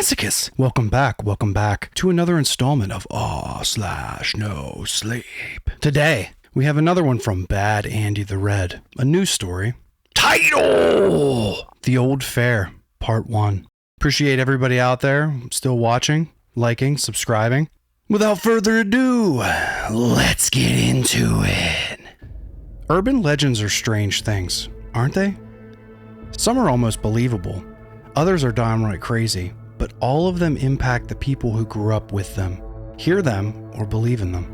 Hesychus. Welcome back to another installment of r/no sleep. Today, we have another one from Bad Andy the Red, a news story. Title! The Old Fair, Part 1. Appreciate everybody out there still watching, liking, subscribing. Without further ado, let's get into it. Urban legends are strange things, aren't they? Some are almost believable. Others are downright crazy, but all of them impact the people who grew up with them, hear them, or believe in them.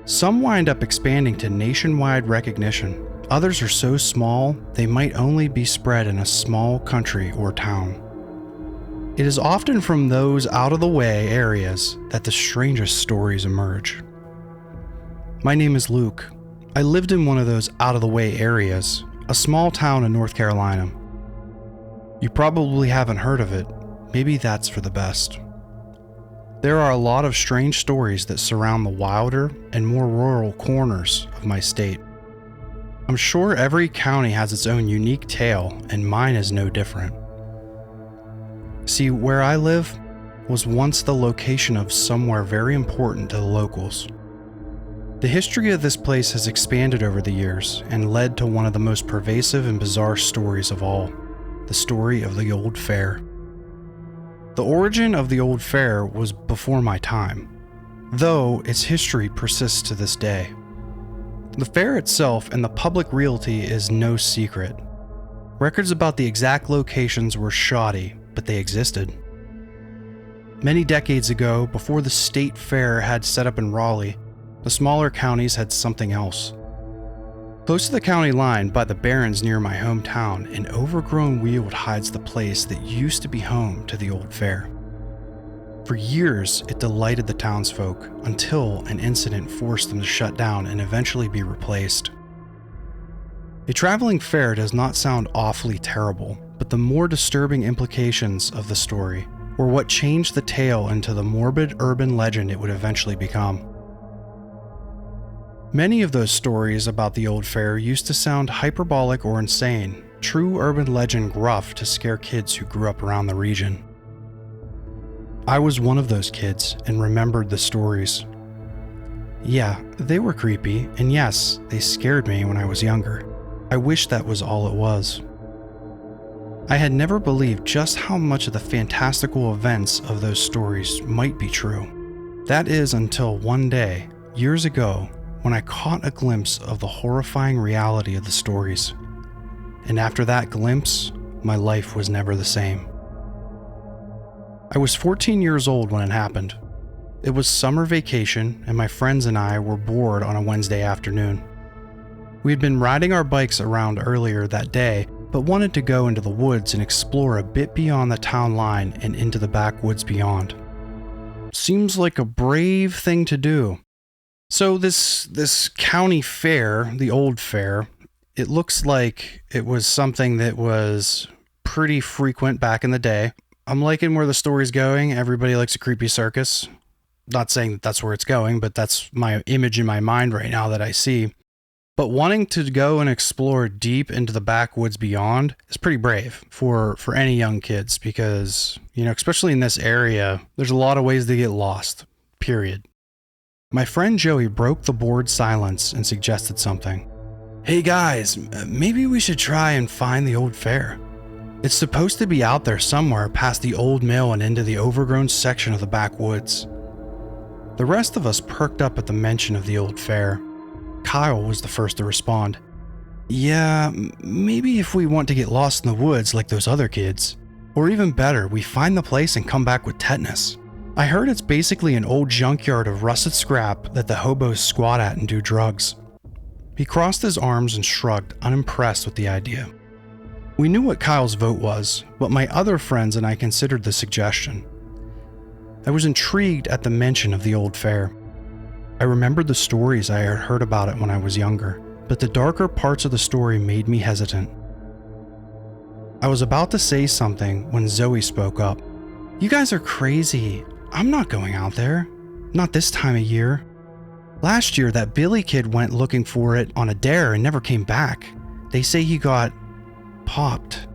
Some wind up expanding to nationwide recognition. Others are so small, they might only be spread in a small country or town. It is often from those out-of-the-way areas that the strangest stories emerge. My name is Luke. I lived in one of those out-of-the-way areas, a small town in North Carolina. You probably haven't heard of it. Maybe that's for the best. There are a lot of strange stories that surround the wilder and more rural corners of my state. I'm sure every county has its own unique tale, and mine is no different. See, where I live was once the location of somewhere very important to the locals. The history of this place has expanded over the years and led to one of the most pervasive and bizarre stories of all, the story of the Old Fair. The origin of the Old Fair was before my time, though its history persists to this day. The fair itself and the public realty is no secret. Records about the exact locations were shoddy, but they existed. Many decades ago, before the state fair had set up in Raleigh, the smaller counties had something else. Close to the county line, by the barrens near my hometown, an overgrown weald hides the place that used to be home to the Old Fair. For years, it delighted the townsfolk, until an incident forced them to shut down and eventually be replaced. A traveling fair does not sound awfully terrible, but the more disturbing implications of the story were what changed the tale into the morbid urban legend it would eventually become. Many of those stories about the Old Fair used to sound hyperbolic or insane, true urban legend gruff to scare kids who grew up around the region. I was one of those kids and remembered the stories. Yeah, they were creepy, and yes, they scared me when I was younger. I wish that was all it was. I had never believed just how much of the fantastical events of those stories might be true. That is until one day, years ago, when I caught a glimpse of the horrifying reality of the stories. And after that glimpse, my life was never the same. I was 14 years old when it happened. It was summer vacation, and my friends and I were bored on a Wednesday afternoon. We had been riding our bikes around earlier that day, but wanted to go into the woods and explore a bit beyond the town line and into the backwoods beyond. Seems like a brave thing to do. So this county fair, the Old Fair, it looks like it was something that was pretty frequent back in the day. I'm liking where the story's going. Everybody likes a creepy circus. Not saying that that's where it's going, but that's my image in my mind right now that I see. But wanting to go and explore deep into the backwoods beyond is pretty brave for any young kids because, especially in this area, there's a lot of ways to get lost, period. My friend Joey broke the bored silence and suggested something. Hey guys, maybe we should try and find the Old Fair. It's supposed to be out there somewhere past the old mill and into the overgrown section of the backwoods. The rest of us perked up at the mention of the Old Fair. Kyle was the first to respond. Yeah, maybe if we want to get lost in the woods like those other kids. Or even better, we find the place and come back with tetanus. I heard it's basically an old junkyard of rusted scrap that the hobos squat at and do drugs. He crossed his arms and shrugged, unimpressed with the idea. We knew what Kyle's vote was, but my other friends and I considered the suggestion. I was intrigued at the mention of the Old Fair. I remembered the stories I had heard about it when I was younger, but the darker parts of the story made me hesitant. I was about to say something when Zoe spoke up. You guys are crazy. I'm not going out there. Not this time of year. Last year, that Billy kid went looking for it on a dare and never came back. They say he got popped.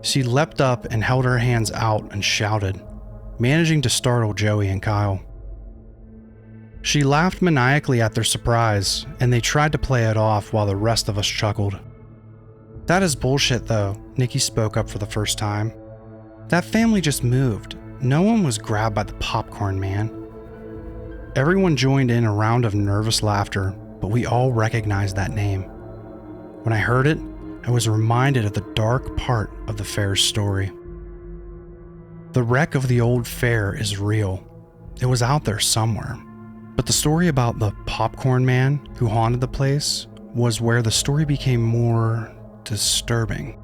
She leapt up and held her hands out and shouted, managing to startle Joey and Kyle. She laughed maniacally at their surprise, and they tried to play it off while the rest of us chuckled. "That is bullshit though," Nikki spoke up for the first time. "That family just moved. No one was grabbed by the popcorn man." Everyone joined in a round of nervous laughter, but we all recognized that name. When I heard it, I was reminded of the dark part of the fair's story. The wreck of the old fair is real. It was out there somewhere. But the story about the popcorn man who haunted the place was where the story became more disturbing.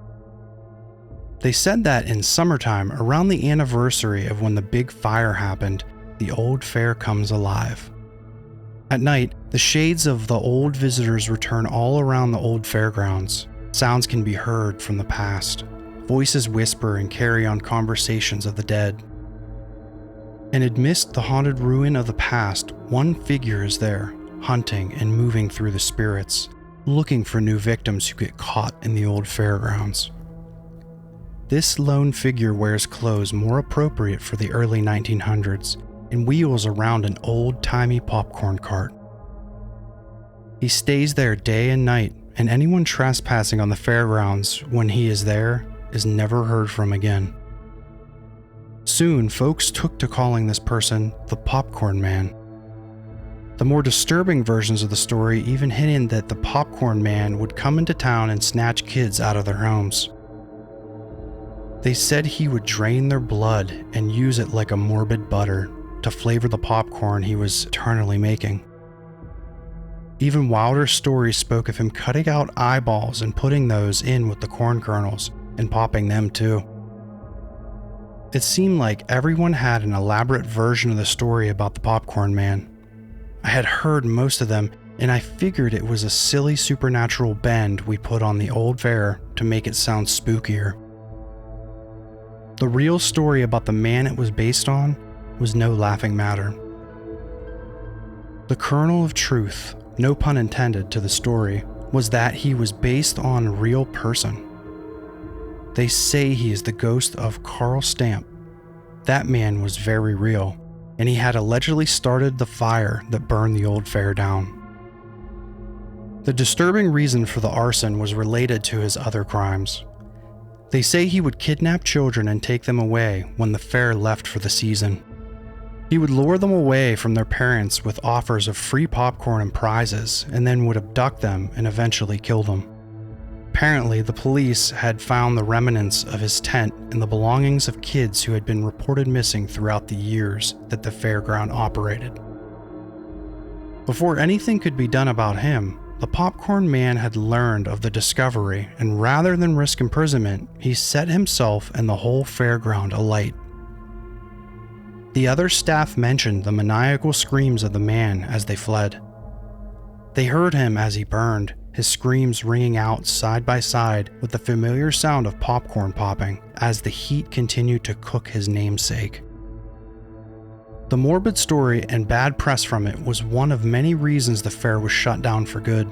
They said that in summertime, around the anniversary of when the big fire happened, the old fair comes alive. At night, the shades of the old visitors return all around the old fairgrounds. Sounds can be heard from the past. Voices whisper and carry on conversations of the dead. And amidst the haunted ruin of the past, one figure is there, hunting and moving through the spirits, looking for new victims who get caught in the old fairgrounds. This lone figure wears clothes more appropriate for the early 1900s and wheels around an old-timey popcorn cart. He stays there day and night, and anyone trespassing on the fairgrounds when he is there is never heard from again. Soon, folks took to calling this person the Popcorn Man. The more disturbing versions of the story even hinted that the Popcorn Man would come into town and snatch kids out of their homes. They said he would drain their blood and use it like a morbid butter to flavor the popcorn he was eternally making. Even wilder stories spoke of him cutting out eyeballs and putting those in with the corn kernels and popping them too. It seemed like everyone had an elaborate version of the story about the Popcorn Man. I had heard most of them, and I figured it was a silly supernatural bend we put on the old fair to make it sound spookier. The real story about the man it was based on was no laughing matter. The kernel of truth, no pun intended to the story, was that he was based on a real person. They say he is the ghost of Carl Stamp. That man was very real, and he had allegedly started the fire that burned the old fair down. The disturbing reason for the arson was related to his other crimes. They say he would kidnap children and take them away when the fair left for the season. He would lure them away from their parents with offers of free popcorn and prizes, and then would abduct them and eventually kill them. Apparently, the police had found the remnants of his tent and the belongings of kids who had been reported missing throughout the years that the fairground operated. Before anything could be done about him, the Popcorn Man had learned of the discovery, and rather than risk imprisonment, he set himself and the whole fairground alight. The other staff mentioned the maniacal screams of the man as they fled. They heard him as he burned, his screams ringing out side by side with the familiar sound of popcorn popping as the heat continued to cook his namesake. The morbid story and bad press from it was one of many reasons the fair was shut down for good.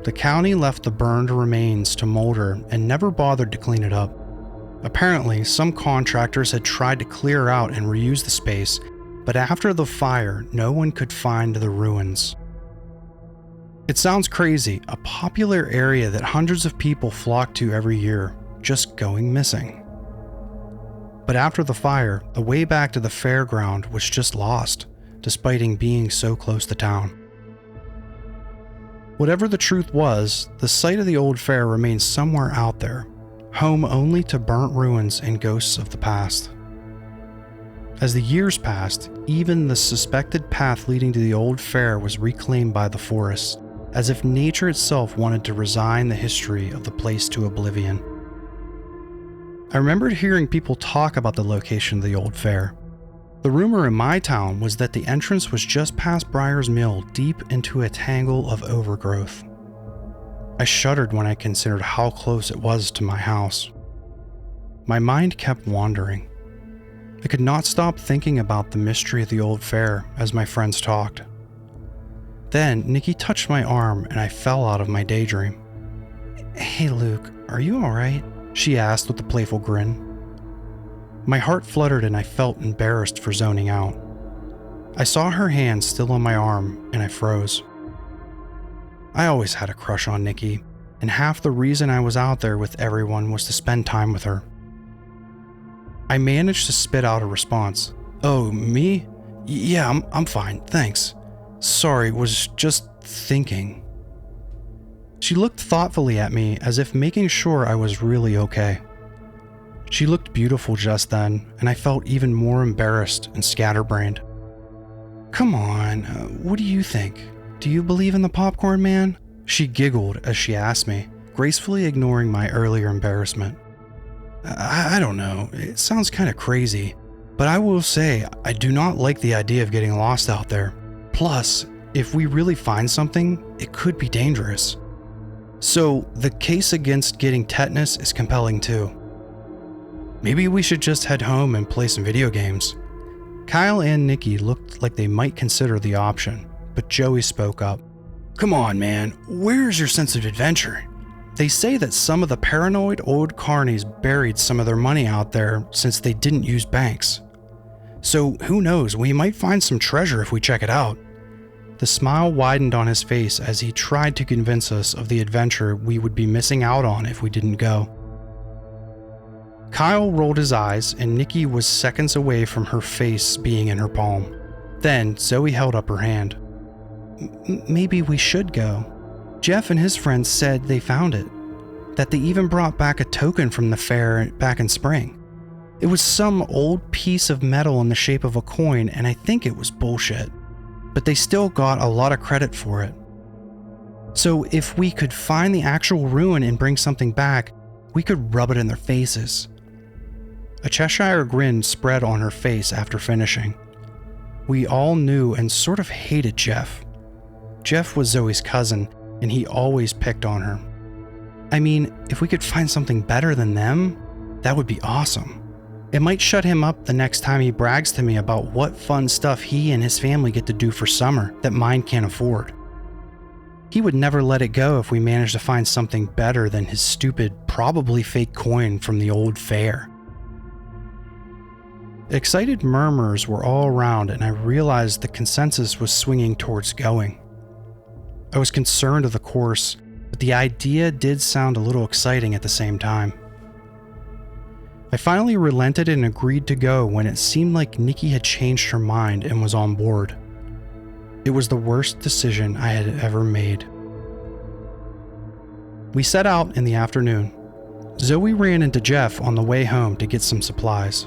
The county left the burned remains to molder and never bothered to clean it up. Apparently, some contractors had tried to clear out and reuse the space, but after the fire, no one could find the ruins. It sounds crazy, a popular area that hundreds of people flock to every year, just going missing. But after the fire, the way back to the fairground was just lost, despite being so close to town. Whatever the truth was, the site of the old fair remains somewhere out there, home only to burnt ruins and ghosts of the past. As the years passed, even the suspected path leading to the old fair was reclaimed by the forest, as if nature itself wanted to resign the history of the place to oblivion. I remembered hearing people talk about the location of the old fair. The rumor in my town was that the entrance was just past Briar's Mill, deep into a tangle of overgrowth. I shuddered when I considered how close it was to my house. My mind kept wandering. I could not stop thinking about the mystery of the old fair as my friends talked. Then Nikki touched my arm and I fell out of my daydream. "Hey Luke, are you alright?" she asked with a playful grin. My heart fluttered and I felt embarrassed for zoning out. I saw her hand still on my arm and I froze. I always had a crush on Nikki, and half the reason I was out there with everyone was to spend time with her. I managed to spit out a response. "Oh, me? Yeah, I'm fine, thanks. Sorry, was just thinking." She looked thoughtfully at me as if making sure I was really okay. She looked beautiful just then, and I felt even more embarrassed and scatterbrained. "Come on, what do you think? Do you believe in the popcorn man?" She giggled as she asked me, gracefully ignoring my earlier embarrassment. I don't know, it sounds kind of crazy, but I will say I do not like the idea of getting lost out there. Plus, if we really find something, it could be dangerous. So the case against getting tetanus is compelling too. Maybe we should just head home and play some video games. Kyle and Nikki looked like they might consider the option, but Joey spoke up. "Come on, man, where's your sense of adventure? They say that some of the paranoid old carnies buried some of their money out there since they didn't use banks. So who knows, we might find some treasure if we check it out." The smile widened on his face as he tried to convince us of the adventure we would be missing out on if we didn't go. Kyle rolled his eyes and Nikki was seconds away from her face being in her palm. Then Zoe held up her hand. Maybe we should go. Jeff and his friends said they found it, that they even brought back a token from the fair back in spring. It was some old piece of metal in the shape of a coin, and I think it was bullshit, but they still got a lot of credit for it. So if we could find the actual ruin and bring something back, we could rub it in their faces. A Cheshire grin spread on her face after finishing. We all knew and sort of hated Jeff. Jeff was Zoe's cousin, and he always picked on her. I mean, if we could find something better than them, that would be awesome. It might shut him up the next time he brags to me about what fun stuff he and his family get to do for summer that mine can't afford. He would never let it go if we managed to find something better than his stupid, probably fake coin from the old fair. Excited murmurs were all around, and I realized the consensus was swinging towards going. I was concerned of the course, but the idea did sound a little exciting at the same time. I finally relented and agreed to go when it seemed like Nikki had changed her mind and was on board. It was the worst decision I had ever made. We set out in the afternoon. Zoe ran into Jeff on the way home to get some supplies.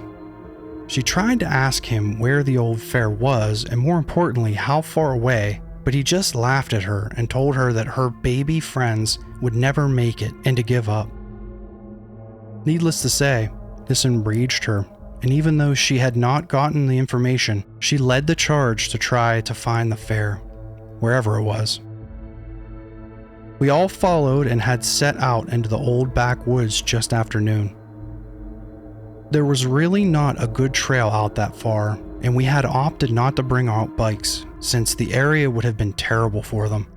She tried to ask him where the old fair was and more importantly how far away, but he just laughed at her and told her that her baby friends would never make it and to give up. Needless to say, this enraged her, and even though she had not gotten the information, she led the charge to try to find the fair, wherever it was. We all followed and had set out into the old backwoods just after noon. There was really not a good trail out that far, and we had opted not to bring out bikes, since the area would have been terrible for them.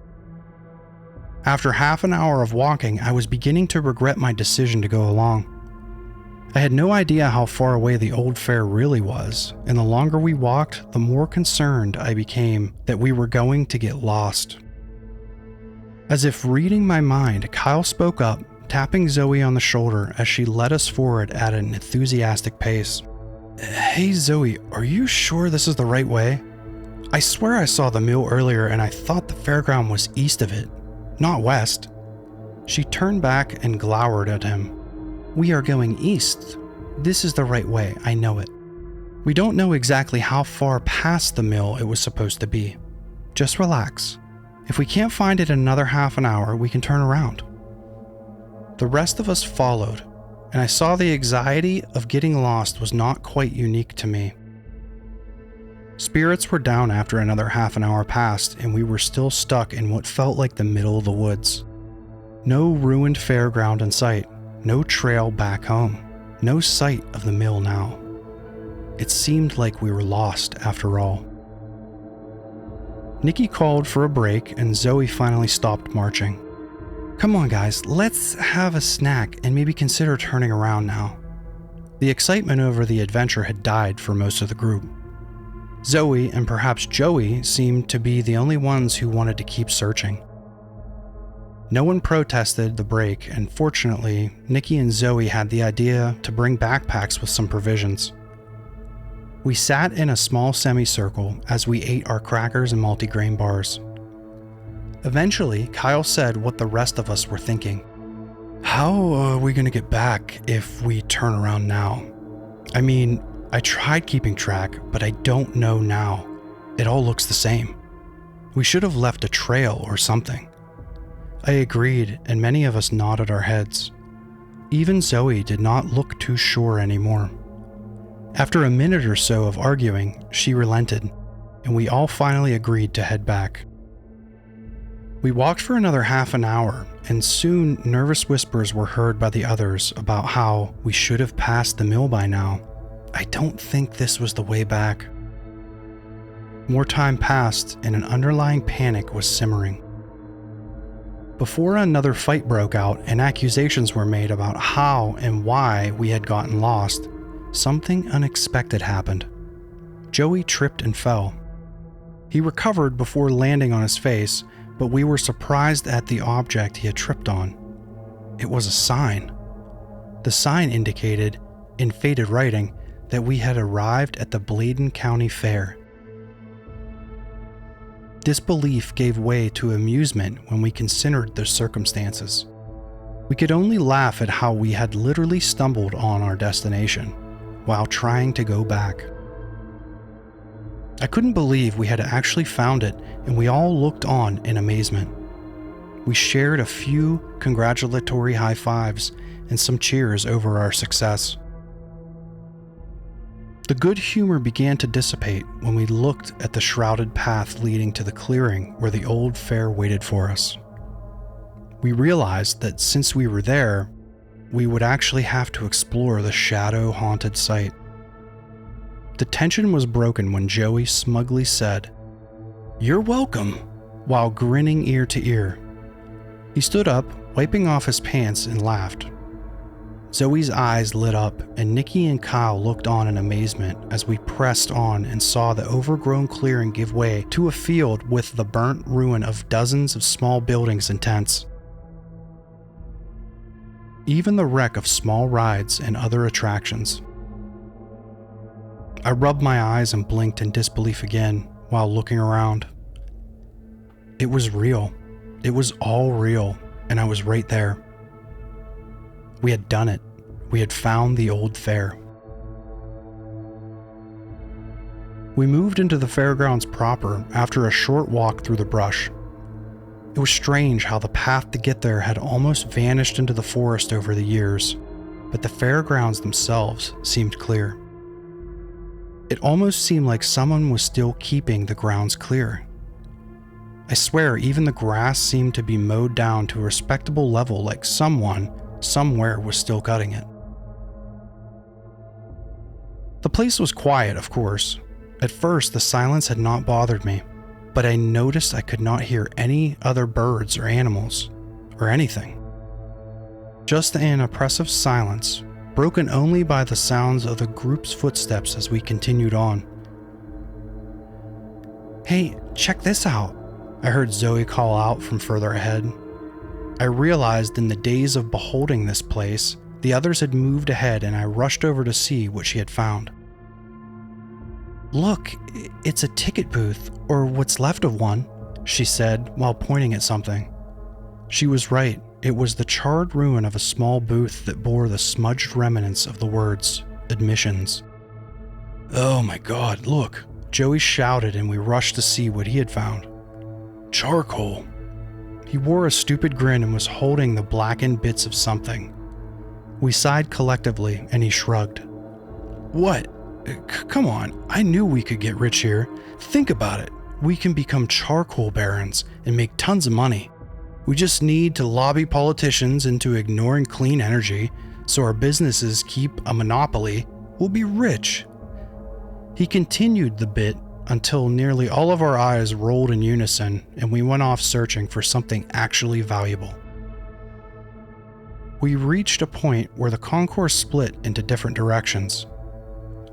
After half an hour of walking, I was beginning to regret my decision to go along. I had no idea how far away the old fair really was, and the longer we walked, the more concerned I became that we were going to get lost. As if reading my mind, Kyle spoke up, tapping Zoe on the shoulder as she led us forward at an enthusiastic pace. "Hey Zoe, are you sure this is the right way? I swear I saw the mill earlier and I thought the fairground was east of it, not west." She turned back and glowered at him. "We are going east. This is the right way, I know it. We don't know exactly how far past the mill it was supposed to be. Just relax. If we can't find it in another half an hour, we can turn around." The rest of us followed, and I saw the anxiety of getting lost was not quite unique to me. Spirits were down after another half an hour passed, and we were still stuck in what felt like the middle of the woods. No ruined fairground in sight, no trail back home, no sight of the mill now. It seemed like we were lost after all. Nikki called for a break, and Zoe finally stopped marching. "Come on guys, let's have a snack and maybe consider turning around now. The excitement over the adventure had died for most of the group. Zoe and perhaps Joey seemed to be the only ones who wanted to keep searching. No one protested the break, and fortunately, Nikki and Zoe had the idea to bring backpacks with some provisions. We sat in a small semicircle as we ate our crackers and multigrain bars. Eventually, Kyle said what the rest of us were thinking. How are we going to get back if we turn around now? I mean, I tried keeping track, but I don't know now. It all looks the same. We should have left a trail or something. I agreed, and many of us nodded our heads. Even Zoe did not look too sure anymore. After a minute or so of arguing, she relented, and we all finally agreed to head back. We walked for another half an hour, and soon nervous whispers were heard by the others about how we should have passed the mill by now. I don't think this was the way back. More time passed, and an underlying panic was simmering. Before another fight broke out and accusations were made about how and why we had gotten lost, something unexpected happened. Joey tripped and fell. He recovered before landing on his face, but we were surprised at the object he had tripped on. It was a sign. The sign indicated, in faded writing, that we had arrived at the Bladen County Fair. Disbelief gave way to amusement when we considered the circumstances. We could only laugh at how we had literally stumbled on our destination while trying to go back. I couldn't believe we had actually found it, and we all looked on in amazement. We shared a few congratulatory high fives and some cheers over our success. The good humor began to dissipate when we looked at the shrouded path leading to the clearing where the old fair waited for us. We realized that since we were there, we would actually have to explore the shadow-haunted site. The tension was broken when Joey smugly said, "You're welcome," while grinning ear to ear. He stood up, wiping off his pants, and laughed. Zoe's eyes lit up, and Nikki and Kyle looked on in amazement as we pressed on and saw the overgrown clearing give way to a field with the burnt ruin of dozens of small buildings and tents. Even the wreck of small rides and other attractions. I rubbed my eyes and blinked in disbelief again while looking around. It was real. It was all real, and I was right there. We had done it. We had found the old fair. We moved into the fairgrounds proper after a short walk through the brush. It was strange how the path to get there had almost vanished into the forest over the years, but the fairgrounds themselves seemed clear. It almost seemed like someone was still keeping the grounds clear. I swear even the grass seemed to be mowed down to a respectable level, like someone somewhere was still cutting it. The place was quiet, of course. At first, the silence had not bothered me, but I noticed I could not hear any other birds or animals, or anything. Just an oppressive silence, broken only by the sounds of the group's footsteps as we continued on. "Hey, check this out," I heard Zoe call out from further ahead. I realized in the daze of beholding this place, the others had moved ahead, and I rushed over to see what she had found. "Look, it's a ticket booth, or what's left of one," she said while pointing at something. She was right. It was the charred ruin of a small booth that bore the smudged remnants of the words, "Admissions." "Oh my God, look," Joey shouted, and we rushed to see what he had found. "Charcoal." He wore a stupid grin and was holding the blackened bits of something. We sighed collectively, and he shrugged. "What? Come on, I knew we could get rich here. Think about it. We can become charcoal barons and make tons of money. We just need to lobby politicians into ignoring clean energy so our businesses keep a monopoly. We'll be rich." He continued the bit until nearly all of our eyes rolled in unison, and we went off searching for something actually valuable. We reached a point where the concourse split into different directions.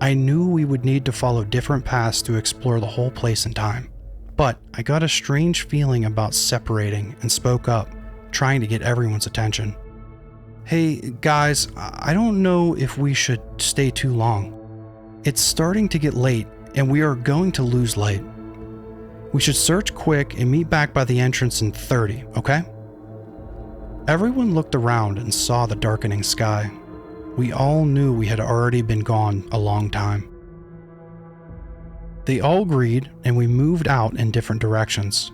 I knew we would need to follow different paths to explore the whole place in time, but I got a strange feeling about separating and spoke up, trying to get everyone's attention. "Hey, guys, I don't know if we should stay too long. It's starting to get late and we are going to lose light. We should search quick and meet back by the entrance in 30, okay?" Everyone looked around and saw the darkening sky. We all knew we had already been gone a long time. They all agreed and we moved out in different directions.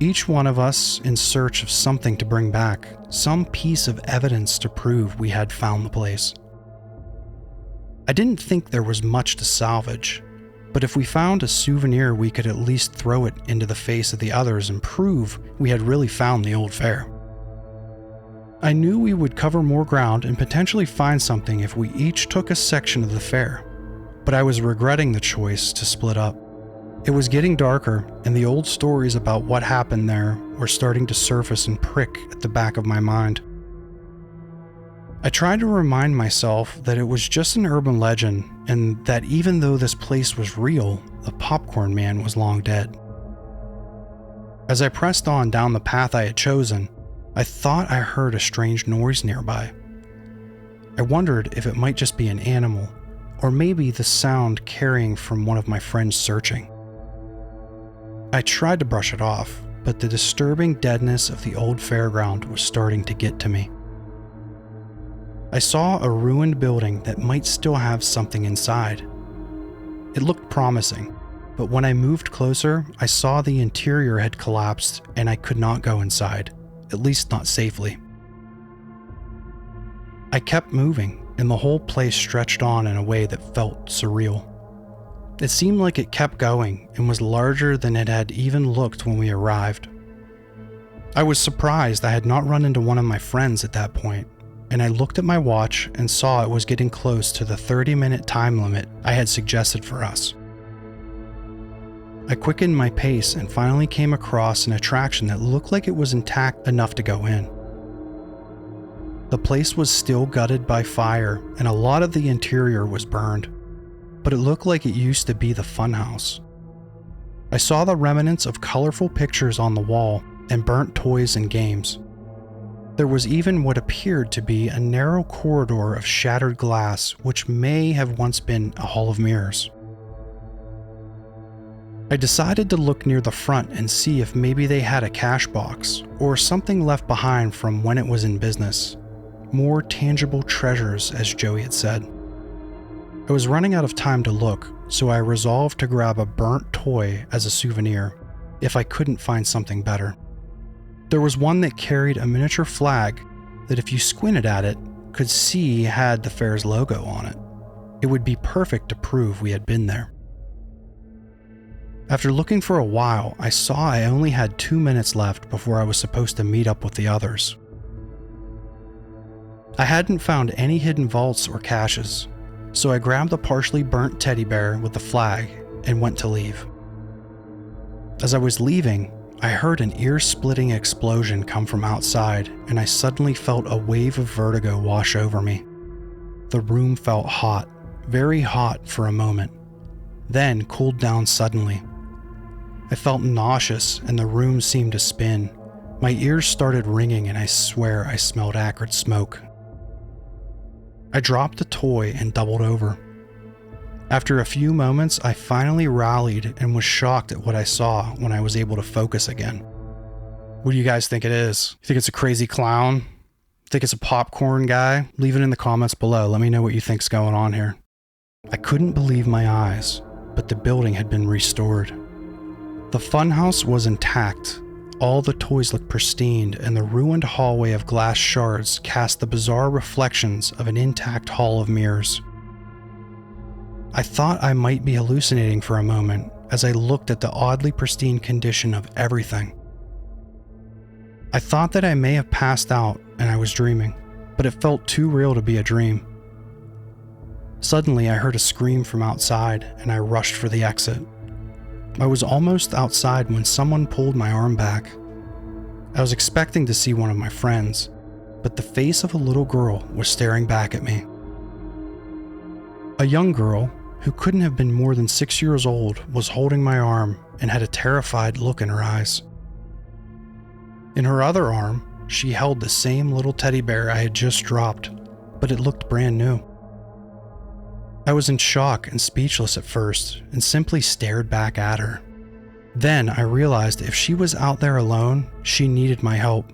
Each one of us in search of something to bring back, some piece of evidence to prove we had found the place. I didn't think there was much to salvage, but if we found a souvenir, we could at least throw it into the face of the others and prove we had really found the old fair. I knew we would cover more ground and potentially find something if we each took a section of the fair, but I was regretting the choice to split up. It was getting darker, and the old stories about what happened there were starting to surface and prick at the back of my mind. I tried to remind myself that it was just an urban legend, and that even though this place was real, the Popcorn Man was long dead. As I pressed on down the path I had chosen, I thought I heard a strange noise nearby. I wondered if it might just be an animal, or maybe the sound carrying from one of my friends searching. I tried to brush it off, but the disturbing deadness of the old fairground was starting to get to me. I saw a ruined building that might still have something inside. It looked promising, but when I moved closer, I saw the interior had collapsed and I could not go inside, at least not safely. I kept moving, and the whole place stretched on in a way that felt surreal. It seemed like it kept going and was larger than it had even looked when we arrived. I was surprised I had not run into one of my friends at that point, and I looked at my watch and saw it was getting close to the 30-minute time limit I had suggested for us. I quickened my pace and finally came across an attraction that looked like it was intact enough to go in. The place was still gutted by fire and a lot of the interior was burned, but it looked like it used to be the funhouse. I saw the remnants of colorful pictures on the wall and burnt toys and games. There was even what appeared to be a narrow corridor of shattered glass which may have once been a hall of mirrors. I decided to look near the front and see if maybe they had a cash box or something left behind from when it was in business. More tangible treasures, as Joey had said. I was running out of time to look, so I resolved to grab a burnt toy as a souvenir if I couldn't find something better. There was one that carried a miniature flag that, if you squinted at it, could see had the fair's logo on it. It would be perfect to prove we had been there. After looking for a while, I saw I only had 2 minutes left before I was supposed to meet up with the others. I hadn't found any hidden vaults or caches, so I grabbed the partially burnt teddy bear with the flag and went to leave. As I was leaving, I heard an ear-splitting explosion come from outside, and I suddenly felt a wave of vertigo wash over me. The room felt hot, very hot for a moment, then cooled down suddenly. I felt nauseous and the room seemed to spin. My ears started ringing and I swear I smelled acrid smoke. I dropped the toy and doubled over. After a few moments, I finally rallied and was shocked at what I saw when I was able to focus again. What do you guys think it is? You think it's a crazy clown? Think it's a popcorn guy? Leave it in the comments below. Let me know what you think's going on here. I couldn't believe my eyes, but the building had been restored. The funhouse was intact. All the toys looked pristine, and the ruined hallway of glass shards cast the bizarre reflections of an intact hall of mirrors. I thought I might be hallucinating for a moment as I looked at the oddly pristine condition of everything. I thought that I may have passed out and I was dreaming, but it felt too real to be a dream. Suddenly, I heard a scream from outside and I rushed for the exit. I was almost outside when someone pulled my arm back. I was expecting to see one of my friends, but the face of a little girl was staring back at me. A young girl who couldn't have been more than 6 years old was holding my arm and had a terrified look in her eyes. In her other arm, she held the same little teddy bear I had just dropped, but it looked brand new. I was in shock and speechless at first and simply stared back at her. Then I realized if she was out there alone, she needed my help.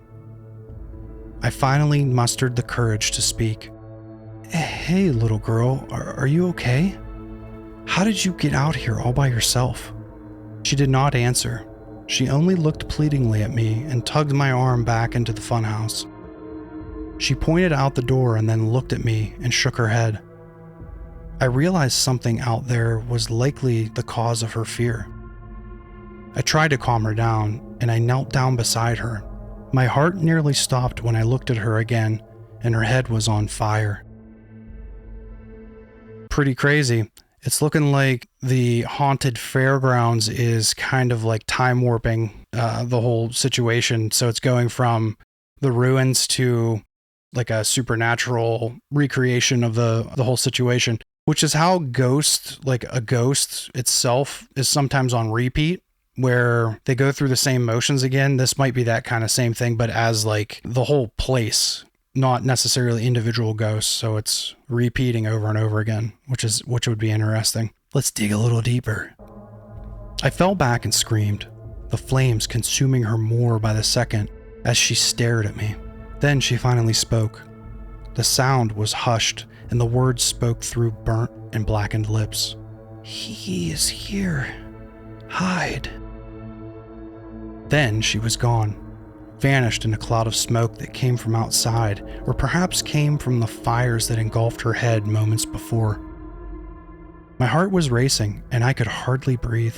I finally mustered the courage to speak. "Hey, little girl, are you okay? How did you get out here all by yourself?" She did not answer. She only looked pleadingly at me and tugged my arm back into the funhouse. She pointed out the door and then looked at me and shook her head. I realized something out there was likely the cause of her fear. I tried to calm her down, and I knelt down beside her. My heart nearly stopped when I looked at her again, and her head was on fire. Pretty crazy. It's looking like the haunted fairgrounds is kind of like time warping the whole situation. So it's going from the ruins to like a supernatural recreation of the whole situation, which is how a ghost itself is sometimes on repeat, where they go through the same motions again. This might be that kind of same thing, but as like the whole place, not necessarily individual ghosts. So it's repeating over and over again, which would be interesting. Let's dig a little deeper. I fell back and screamed, the flames consuming her more by the second as she stared at me. Then she finally spoke. The sound was hushed and the words spoke through burnt and blackened lips. "He is here. Hide." Then she was gone, vanished in a cloud of smoke that came from outside, or perhaps came from the fires that engulfed her head moments before. My heart was racing, and I could hardly breathe.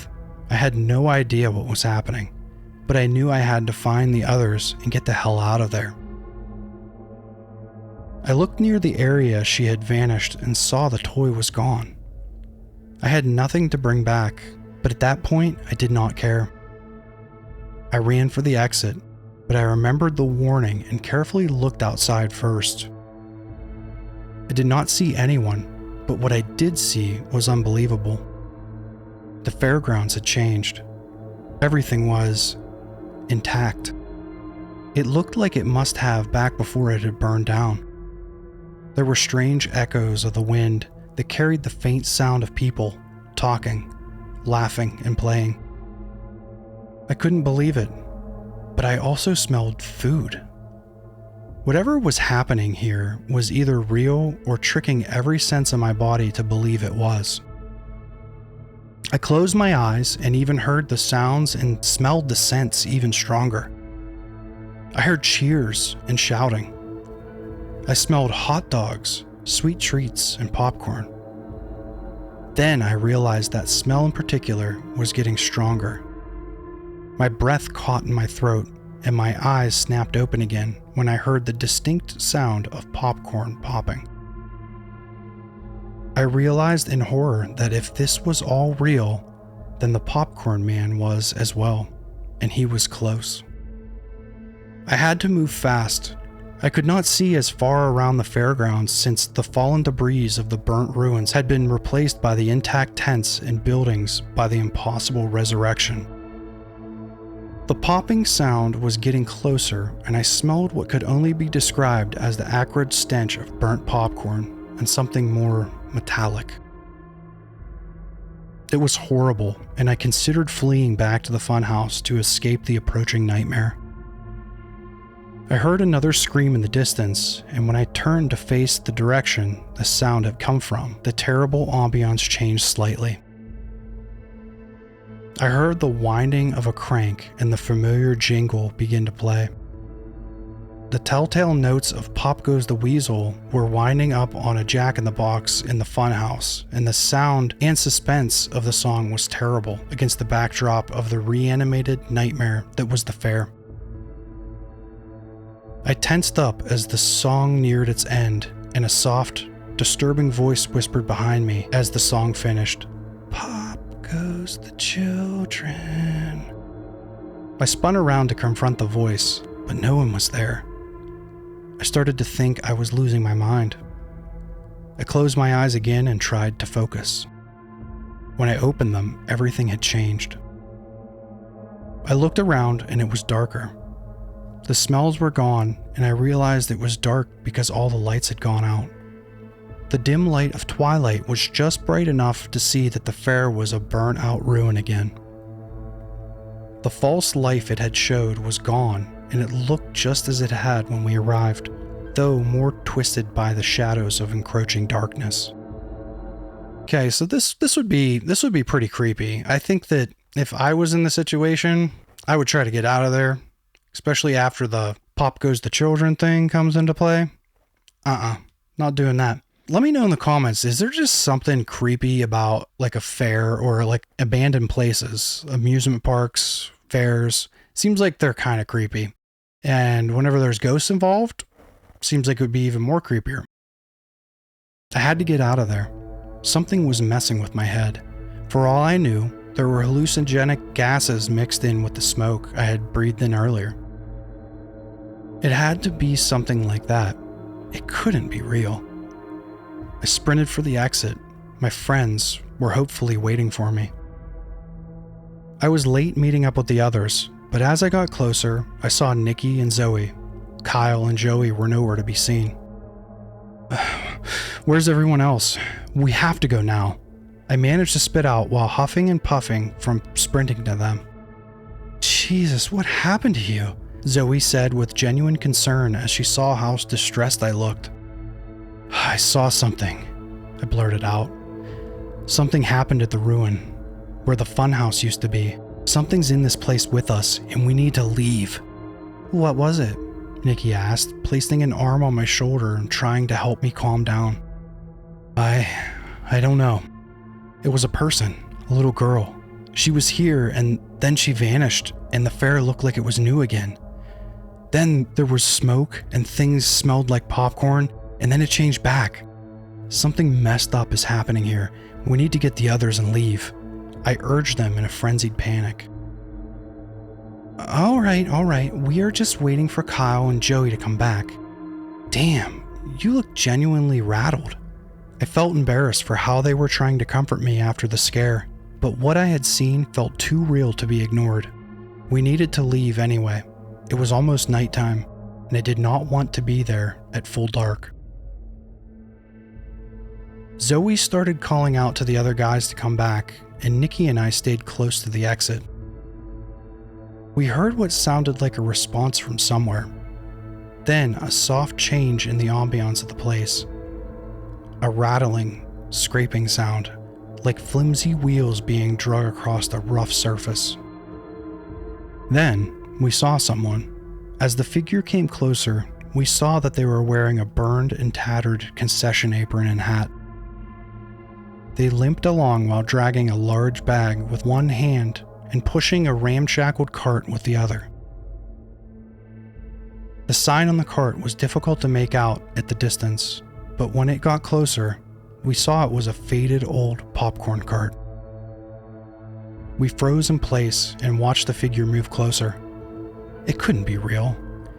I had no idea what was happening, but I knew I had to find the others and get the hell out of there. I looked near the area she had vanished and saw the toy was gone. I had nothing to bring back, but at that point, I did not care. I ran for the exit, but I remembered the warning and carefully looked outside first. I did not see anyone, but what I did see was unbelievable. The fairgrounds had changed. Everything was intact. It looked like it must have back before it had burned down. There were strange echoes of the wind that carried the faint sound of people talking, laughing, and playing. I couldn't believe it, but I also smelled food. Whatever was happening here was either real or tricking every sense of my body to believe it was. I closed my eyes and even heard the sounds and smelled the scents even stronger. I heard cheers and shouting. I smelled hot dogs, sweet treats, and popcorn. Then I realized that smell in particular was getting stronger. My breath caught in my throat, and my eyes snapped open again when I heard the distinct sound of popcorn popping. I realized in horror that if this was all real, then the popcorn man was as well, and he was close. I had to move fast. I could not see as far around the fairgrounds since the fallen debris of the burnt ruins had been replaced by the intact tents and buildings by the impossible resurrection. The popping sound was getting closer, and I smelled what could only be described as the acrid stench of burnt popcorn and something more metallic. It was horrible, and I considered fleeing back to the funhouse to escape the approaching nightmare. I heard another scream in the distance, and when I turned to face the direction the sound had come from, the terrible ambiance changed slightly. I heard the winding of a crank and the familiar jingle begin to play. The telltale notes of Pop Goes the Weasel were winding up on a jack-in-the-box in the funhouse, and the sound and suspense of the song was terrible against the backdrop of the reanimated nightmare that was the fair. I tensed up as the song neared its end, and a soft, disturbing voice whispered behind me as the song finished, "Pop goes the children." I spun around to confront the voice, but no one was there. I started to think I was losing my mind. I closed my eyes again and tried to focus. When I opened them, everything had changed. I looked around and it was darker. The smells were gone, and I realized it was dark because all the lights had gone out. The dim light of twilight was just bright enough to see that the fair was a burnt-out ruin again. The false life it had showed was gone, and it looked just as it had when we arrived, though more twisted by the shadows of encroaching darkness. Okay, so this would be pretty creepy. I think that if I was in the situation, I would try to get out of there, especially after the Pop Goes the Children thing comes into play. Not doing that. Let me know in the comments, is there just something creepy about like a fair or like abandoned places, amusement parks, fairs? Seems like they're kind of creepy. And whenever there's ghosts involved, seems like it would be even more creepier. I had to get out of there. Something was messing with my head. For all I knew, there were hallucinogenic gases mixed in with the smoke I had breathed in earlier. It had to be something like that. It couldn't be real. I sprinted for the exit. My friends were hopefully waiting for me. I was late meeting up with the others, but as I got closer, I saw Nikki and Zoe. Kyle and Joey were nowhere to be seen. Where's everyone else? We have to go now. I managed to spit out while huffing and puffing from sprinting to them. Jesus, what happened to you? Zoe said with genuine concern as she saw how distressed I looked. I saw something, I blurted out. Something happened at the ruin, where the funhouse used to be. Something's in this place with us, and we need to leave. What was it? Nikki asked, placing an arm on my shoulder and trying to help me calm down. I don't know. It was a person, a little girl. She was here, and then she vanished, and the fair looked like it was new again. Then there was smoke, and things smelled like popcorn, and then it changed back. Something messed up is happening here. We need to get the others and leave. I urged them in a frenzied panic. All right. We are just waiting for Kyle and Joey to come back. Damn, you look genuinely rattled. I felt embarrassed for how they were trying to comfort me after the scare, but what I had seen felt too real to be ignored. We needed to leave anyway. It was almost nighttime, and I did not want to be there at full dark. Zoe started calling out to the other guys to come back, and Nikki and I stayed close to the exit. We heard what sounded like a response from somewhere. Then a soft change in the ambiance of the place. A rattling, scraping sound, like flimsy wheels being drug across a rough surface. Then we saw someone. As the figure came closer, we saw that they were wearing a burned and tattered concession apron and hat. They limped along while dragging a large bag with one hand and pushing a ramshackled cart with the other. The sign on the cart was difficult to make out at the distance, but when it got closer, we saw it was a faded old popcorn cart. We froze in place and watched the figure move closer. It couldn't be real.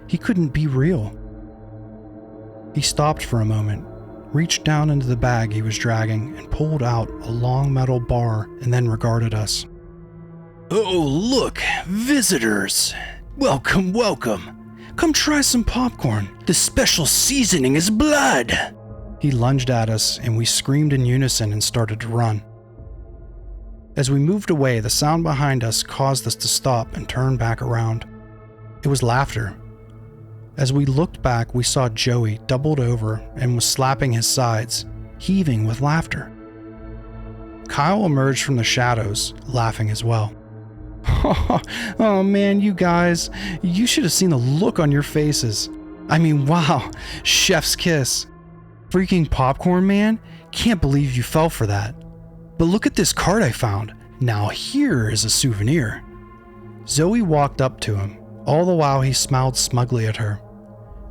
He couldn't be real. He stopped for a moment, reached down into the bag he was dragging and pulled out a long metal bar and then regarded us. Oh, look, visitors. Welcome. Come try some popcorn. The special seasoning is blood. He lunged at us and we screamed in unison and started to run. As we moved away, the sound behind us caused us to stop and turn back around. It was laughter. As we looked back, we saw Joey doubled over and was slapping his sides, heaving with laughter. Kyle emerged from the shadows, laughing as well. Oh man, you guys, you should have seen the look on your faces. I mean, wow, chef's kiss. Freaking popcorn, man, can't believe you fell for that. But look at this card I found. Now here is a souvenir. Zoe walked up to him, all the while he smiled smugly at her.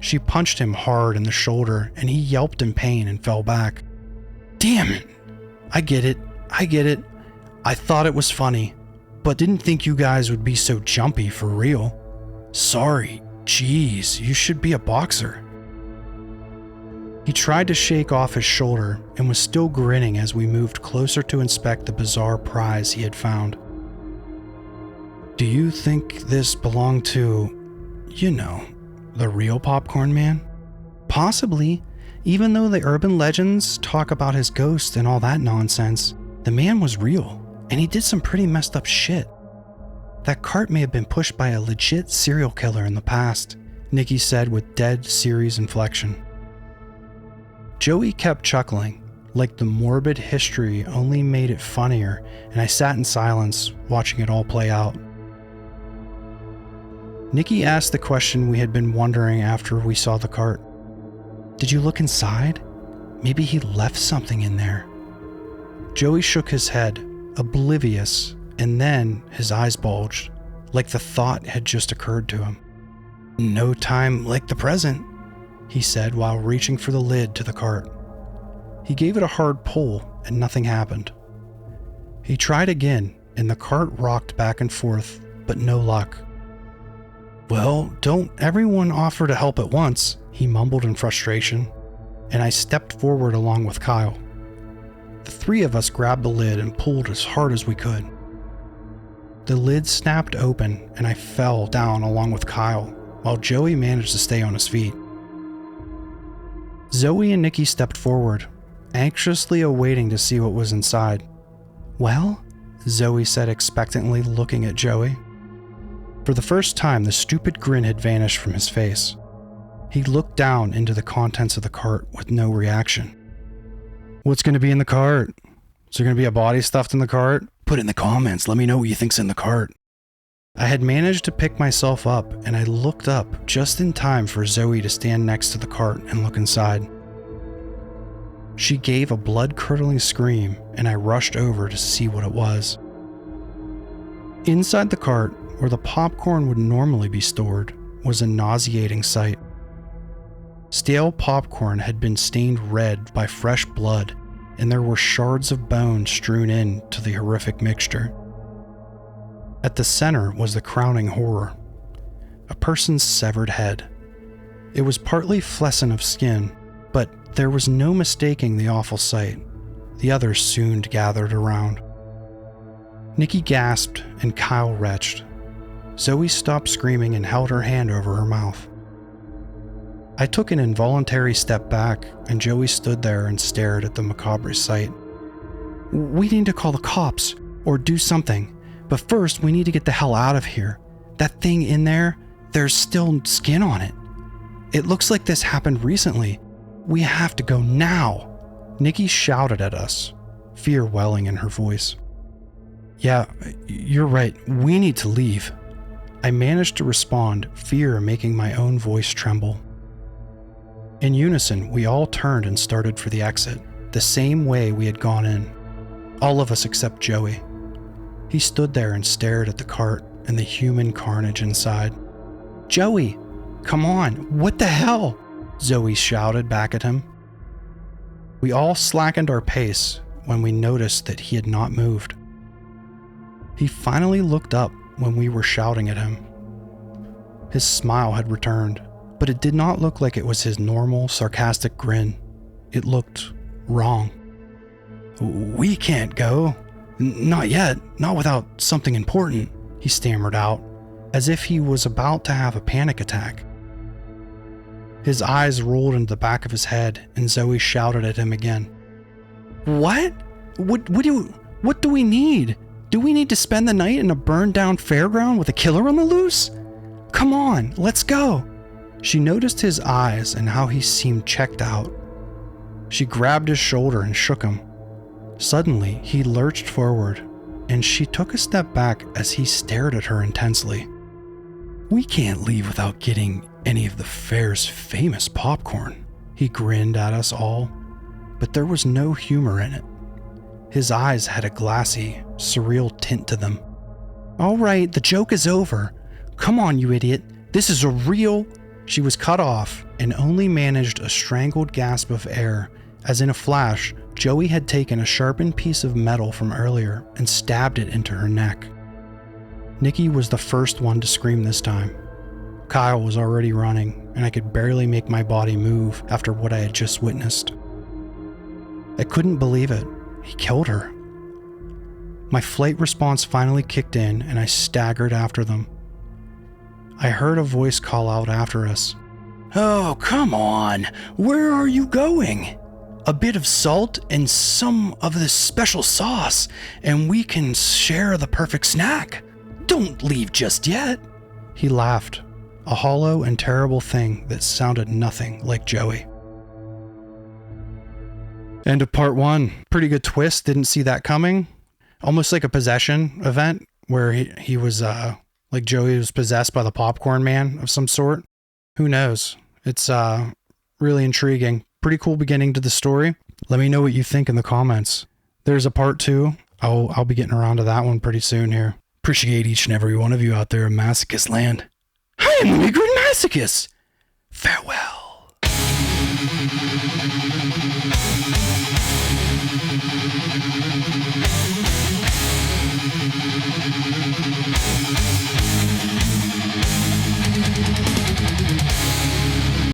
She punched him hard in the shoulder and he yelped in pain and fell back. Damn it. I get it. I thought it was funny, but didn't think you guys would be so jumpy for real. Sorry. Jeez, you should be a boxer. He tried to shake off his shoulder and was still grinning as we moved closer to inspect the bizarre prize he had found. Do you think this belonged to, the real Popcorn Man? Possibly. Even though the urban legends talk about his ghost and all that nonsense, the man was real, and he did some pretty messed up shit. That cart may have been pushed by a legit serial killer in the past, Nikki said with dead serious inflection. Joey kept chuckling, like the morbid history only made it funnier, and I sat in silence, watching it all play out. Nikki asked the question we had been wondering after we saw the cart. Did you look inside? Maybe he left something in there. Joey shook his head, oblivious, and then his eyes bulged, like the thought had just occurred to him. No time like the present, he said while reaching for the lid to the cart. He gave it a hard pull and nothing happened. He tried again and the cart rocked back and forth, but no luck. Well, don't everyone offer to help at once, he mumbled in frustration, and I stepped forward along with Kyle. The three of us grabbed the lid and pulled as hard as we could. The lid snapped open and I fell down along with Kyle, while Joey managed to stay on his feet. Zoe and Nikki stepped forward, anxiously awaiting to see what was inside. Well? Zoe said expectantly, looking at Joey. For the first time, the stupid grin had vanished from his face. He looked down into the contents of the cart with no reaction. What's going to be in the cart? Is there going to be a body stuffed in the cart? Put it in the comments. Let me know what you think's in the cart. I had managed to pick myself up, and I looked up just in time for Zoe to stand next to the cart and look inside. She gave a blood-curdling scream, and I rushed over to see what it was. Inside the cart, where the popcorn would normally be stored, was a nauseating sight. Stale popcorn had been stained red by fresh blood, and there were shards of bone strewn into the horrific mixture. At the center was the crowning horror, a person's severed head. It was partly flescent of skin, but there was no mistaking the awful sight. The others soon gathered around. Nikki gasped and Kyle retched. Zoe stopped screaming and held her hand over her mouth. I took an involuntary step back, and Joey stood there and stared at the macabre sight. We need to call the cops, or do something, but first we need to get the hell out of here. That thing in there, there's still skin on it. It looks like this happened recently. We have to go now. Nikki shouted at us, fear welling in her voice. Yeah, you're right. We need to leave. I managed to respond, fear making my own voice tremble. In unison, we all turned and started for the exit, the same way we had gone in. All of us except Joey. He stood there and stared at the cart and the human carnage inside. Joey, come on, what the hell? Zoe shouted back at him. We all slackened our pace when we noticed that he had not moved. He finally looked up when we were shouting at him. His smile had returned, but it did not look like it was his normal, sarcastic grin. It looked wrong. We can't go. Not yet. Not without something important, he stammered out, as if he was about to have a panic attack. His eyes rolled into the back of his head, and Zoe shouted at him again. What? What do we need? Do we need to spend the night in a burned-down fairground with a killer on the loose? Come on, let's go. She noticed his eyes and how he seemed checked out. She grabbed his shoulder and shook him. Suddenly, he lurched forward, and she took a step back as he stared at her intensely. We can't leave without getting any of the fair's famous popcorn. He grinned at us all, but there was no humor in it. His eyes had a glassy, surreal tint to them. All right, the joke is over. Come on, you idiot. This is a real... She was cut off and only managed a strangled gasp of air, as in a flash, Joey had taken a sharpened piece of metal from earlier and stabbed it into her neck. Nikki was the first one to scream this time. Kyle was already running, and I could barely make my body move after what I had just witnessed. I couldn't believe it. He killed her. My flight response finally kicked in, and I staggered after them. I heard a voice call out after us. "Oh, come on! Where are you going? A bit of salt and some of this special sauce, and we can share the perfect snack. Don't leave just yet." He laughed, a hollow and terrible thing that sounded nothing like Joey. End of part 1. Pretty good twist, didn't see that coming. Almost like a possession event where he was like Joey was possessed by the popcorn man of some sort. Who knows? It's really intriguing. Pretty cool beginning to the story. Let me know what you think in the comments. There's a part 2. I'll be getting around to that one pretty soon here. Appreciate each and every one of you out there in Masochist land. I am the Migrant Masochist. Farewell.